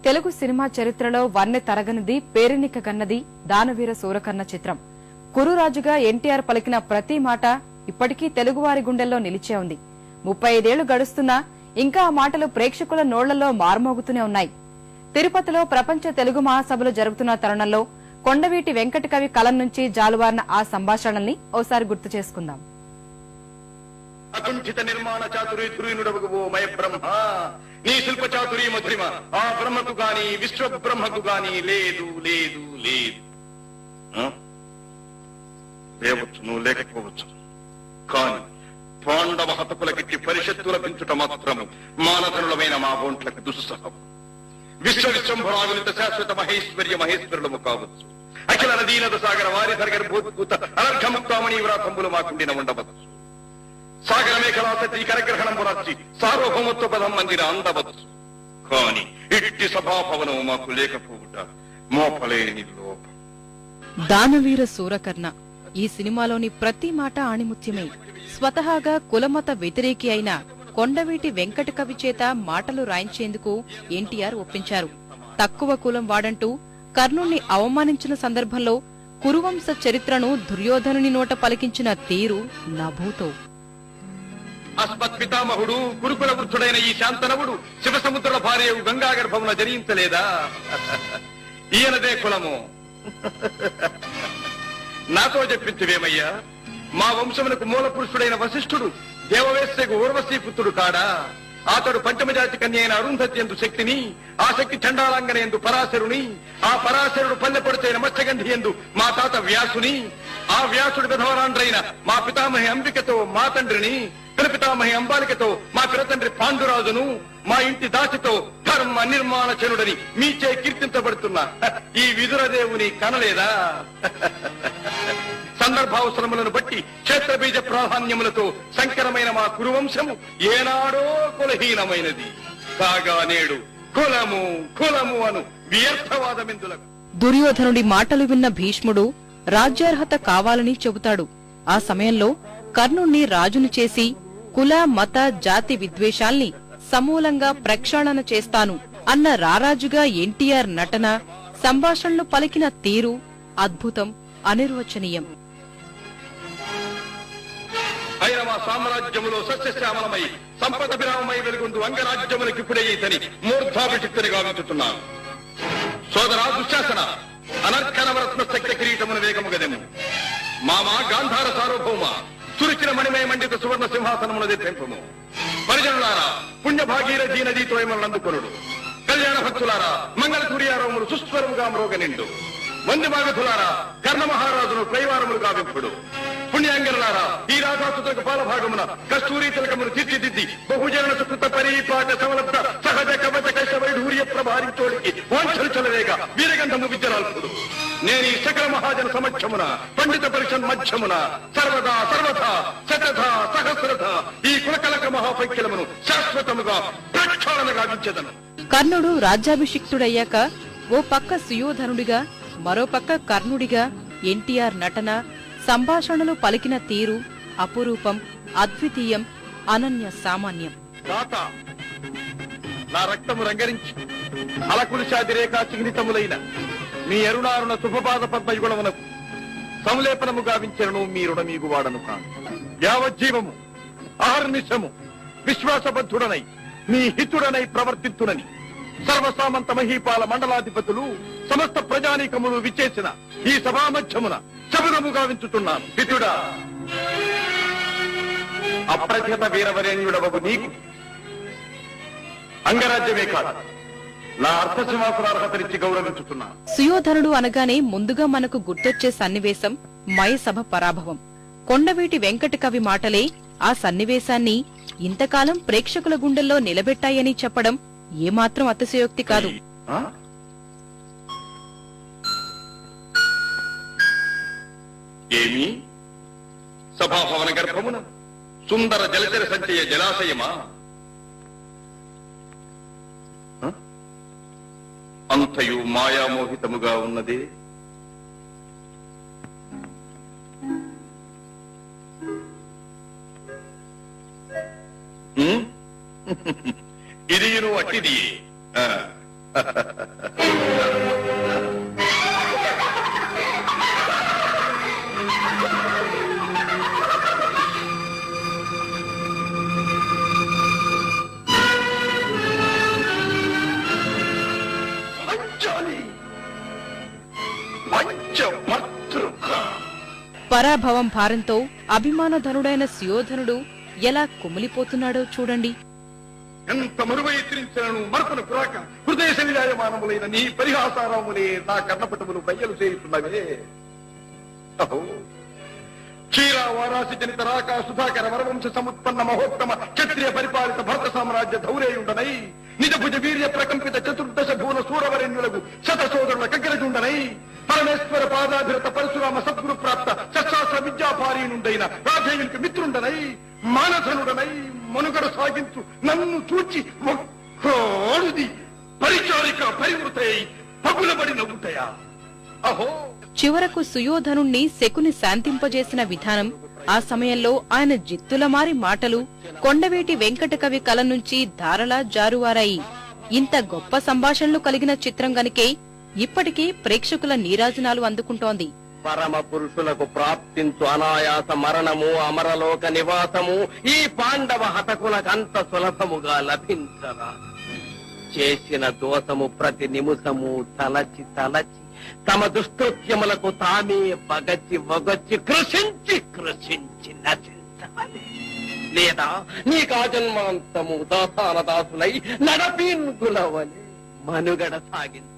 Telugu cinema చరిత్రలో వన్నె తరగనిది, పేరెన్నికగన్నది దానవీర సూరకర్ణ చిత్రం. కురురాజుగా ఎన్టీఆర్ పలికిన ప్రతి మాట ఇప్పటికీ తెలుగువారి గుండెల్లో నిలిచే ఉంది. 35 ఏళ్లు గడుస్తున్నా ఇంకా ఆ మాటలు ప్రేక్షకుల నోళ్లలో మార్మోగుతూనే ఉన్నాయి. తిరుపతిలో ప్రపంచ తెలుగు మహాసభలు జరుగుతున్న తరుణంలో కొండవీటి వెంకట కవి కలం నుంచి జాలువారిన ఆ సంభాషణల్ని ఓసారి గుర్తు చేసుకుందాం. అకుంఠిత నిర్మాణ చాతురీ ధురీనుడవగు మయ బ్రహ్మ, నీ శిల్ప చాతురీ మధురిమ ఆ బ్రహ్మకు గాని విశ్వ బ్రహ్మకు గాని లేదు లేదు లేదు. లేవచ్చును లేకపోవచ్చు, కాని పాండవ హతకులకిట్టి పరిషత్తుల పెంచుట మాత్రము మానధనులమైన మా బోంట్లకు దుస్సహం. విశ్వ విశ్వంభరాగులిత శాశ్వత మహేశ్వర్య మహేశ్వరులము కావచ్చు. అఖిల నదీనద సాగర వారి ధర్గర భూత్కూత అనర్ఘముక్తామణి వ్రాతంబులు మాకుండిన ఉండవచ్చు. సాగర మేఖలాసతి కరగ్రహణం రాచి సార్వభౌమత్వ పదం మందిర అందవచ్చు. కాని ఇట్టి సభాభవనం మాకు లేకపోవుట మోపలేని లోపం. దానవీర సూరకర్ణ ఈ సినిమాలోని ప్రతి మాట ఆణిముత్యమే. స్వతహాగా కులమత వ్యతిరేకి అయిన కొండవీటి వెంకట కవి చేత మాటలు రాయించేందుకు ఎన్టీఆర్ ఒప్పించారు. తక్కువ కులం వాడంటూ కర్ణుణ్ణి అవమానించిన సందర్భంలో కురువంశ చరిత్రను దుర్యోధనుని నోట పలికించిన తీరు నభూతో. అస్మత్పితామహుడు గురుకుల వృద్ధుడైన ఈ శాంతనవుడు శివసముద్రుల భార్య గంగా గర్భమున జరించలేదా? ఈయనదే కులము. నాతో చెప్పించువేమయ్యా, మా వంశమునకు మూల పురుషుడైన వశిష్ఠుడు దేవవేశ్యకు ఊర్వశీ పుత్రుడు కాడా? అతడు పంచమజాతి కన్య అయిన అరుంధతి ఎందు శక్తిని, ఆ శక్తి చండాలంగన ఎందు పరాశరుని, ఆ పరాశరుడు పల్లెపడుతైన మత్స్యగంధి ఎందు మా తాత వ్యాసుని, ఆ వ్యాసుడు విధవరాండ్రైన మా పితామహి అంబికతో మా తండ్రిని, పితామహి అంబాలికతో మా పిరతండ్రి పాండురాజును, మా ఇంటి దాసితో ధర్మ నిర్మాణ చనుడని మీచే కీర్తించబడుతున్న ఈ విదురదేవుని కనలేదా? సందర్భావసరములను బట్టి క్షేత్రబీజ ప్రాధాన్యములతో సంకరమైన మా కురువంశము ఏనాడో కులహీనమైనది కాగా నేడు కులము కులము అను వ్యర్థవాదమెందులకు. దుర్యోధనుడి మాటలు విన్న భీష్ముడు రాజ్యార్హత కావాలని చెబుతాడు. ఆ సమయంలో కర్ణుణ్ణి రాజును చేసి కుల మత జాతి విద్వేషాల్ని సమూలంగా ప్రక్షాళన చేస్తాను అన్న రారాజుగా ఎన్టీఆర్ నటన, సంభాషణలు పలికిన తీరు అద్భుతం, అనిర్వచనీయం. అయిన మా సామ్రాజ్యములో సస్యశ్యామలమై సంపద విరామమై వెలుగొందు అంగరాజ్యములకిప్పుడే ఇతని మూర్ధాభిషిక్తుని గావించుతున్నాను. సోదరా దుశ్శాసన, అనర్కనవరత్న శక్తి కిరీటమును వేగము గదెము. మామా గాంధార సార్వభౌమ, తురిచిన మణిమయ మండిత సువర్ణ సింహాసనమును తెంపము. పరిజనులారా, పుణ్యభాగీరథీ నదీతో అందుకొనుడు. కళ్యాణ భక్తులారా, మంగళ సూర్యారవములు సుస్వరముగా మ్రోగ నిండు. వంది మాగధులారా, కర్ణ మహారాజును కైవారములు గావింపుడు. పుణ్యాంగనులారా, ఈ రాధాసుతులకు పాలభాగమున కస్తూరి తిలకమును తీర్చిదిద్ది బహుజన సుకృత పరిపాట సమలబ్ధ సహజ కవచ కైశ వైఢూర్య ప్రభారించోడికి వాంఛలు చలవేగ వీరగంధము విద్యరాల్పుడు. నేను ఈ సకల మహాజన సమక్షమున పండిత పరిషత్ మధ్యమున సర్వదా సర్వథా శతథ సహస్రథ ఈ కులకలక మహాపైక్యలమును శాశ్వతముగా ప్రక్షాళన గావించెదను. కర్ణుడు రాజ్యాభిషిక్తుడయ్యాక ఓ పక్క సుయోధనుడిగా, మరో పక్క కర్ణుడిగా ఎన్టీఆర్ నటన, సంభాషణలు పలికిన తీరు అపురూపం, అద్వితీయం, అనన్య సామాన్యం. నా రక్తము రంగరించి అలకులిశాదిరేఖా చిహ్నితములైన మీ అరుణారుణ శుభపాద పద్మయుగుణమునకు సంలేపనము గావించను మీ రుణమీగు వాడను కాను. యావజ్జీవము అహర్నిశము విశ్వాసబద్ధుడనై మీ హితుడనై ప్రవర్తిత్తునని సర్వసామంత మహీపాల మండలాధిపతులు సమస్త ప్రజానీకములు విచ్చేసిన ఈ సభామధ్యమున శబదము గావించుతున్నాను. హితుడా, అప్రఖ్యత వీరవరేణ్యుడవగు నీకు అంగరాజ్యమే కాదు, నా అర్థసింహాసనార్హతనిచ్చి గౌరవించుతున్నాను. సుయోధనుడు అనగానే ముందుగా మనకు గుర్తొచ్చే సన్నివేశం మయసభ పరాభవం. కొండవీటి వెంకట కవి మాటలే ఆ సన్నివేశాన్ని ఇంతకాలం ప్రేక్షకుల గుండెల్లో నిలబెట్టాయని చెప్పడం ఏమాత్రం అతిశయోక్తి కాదు. ఏమి సభాభవన గర్భమున సుందర జలచర సంచయ జలాశయమా? అంతయు మాయామోహితముగా ఉన్నదే. ఇదియును అట్టిది. పరాభవం భారంతో అభిమానధనుడైన సుయోధనుడు ఎలా కుమిలిపోతున్నాడో చూడండి. ఎంత మరువైత్రించను మరపున కురాక హృదయ శరీరాయమానములైన నీ పరిహాసారములే నా కర్ణపటములు బయ్యలు చేయుతున్నవే. క్షీర వారాసి జనిత రాక సుధాకర వరవంశ సముత్పన్న మహోత్తమ క్షత్రియ పరిపాలిత భరత సామ్రాజ్య ధౌరేయుండనై నిజ భుజ వీర్య ప్రకంపిత చతుర్దశ భువన సూరవరెన్యులకు శత సోదరుల కగ్గరజుండనై పరమేశ్వర పాదాభిరత పరశురామ సద్గురు ప్రాప్త శస్త్రాస్త్ర విద్యాపారీనుండైన రాధేయునికి మిత్రుండనై మానసనుడనై మనుగడ సాగించు నన్ను చూచి ఒక్కోడుది పరిచారిక పరివృతై పగులబడి నవ్వుతాయా. అహో, చివరకు సుయోధనుణ్ణి శకుని శాంతింపజేసిన విధానం, ఆ సమయంలో ఆయన జిత్తులమారి మాటలు కొండవేటి వెంకట కవి కల నుంచి ధారలా జారువారాయి. ఇంత గొప్ప సంభాషణలు కలిగిన చిత్రం గనికే ఇప్పటికీ ప్రేక్షకుల నీరాజనాలు అందుకుంటోంది. పరమ పురుషులకు ప్రాప్తించు అనాయాస మరణము, అమరలోక నివాసము ఈ పాండవ హతకులకంత సులభముగా లభించరా. చేసిన దోషము ప్రతి నిమిషము తలచి తలచి తమ దుష్టృత్యములకు తామే పగచి వగచి కృషించి కృషించి నశించాలి. లేదా నీకా జన్మాంతము దాసాన దాసులై నడపీన్గులవలే మనుగడ సాగించ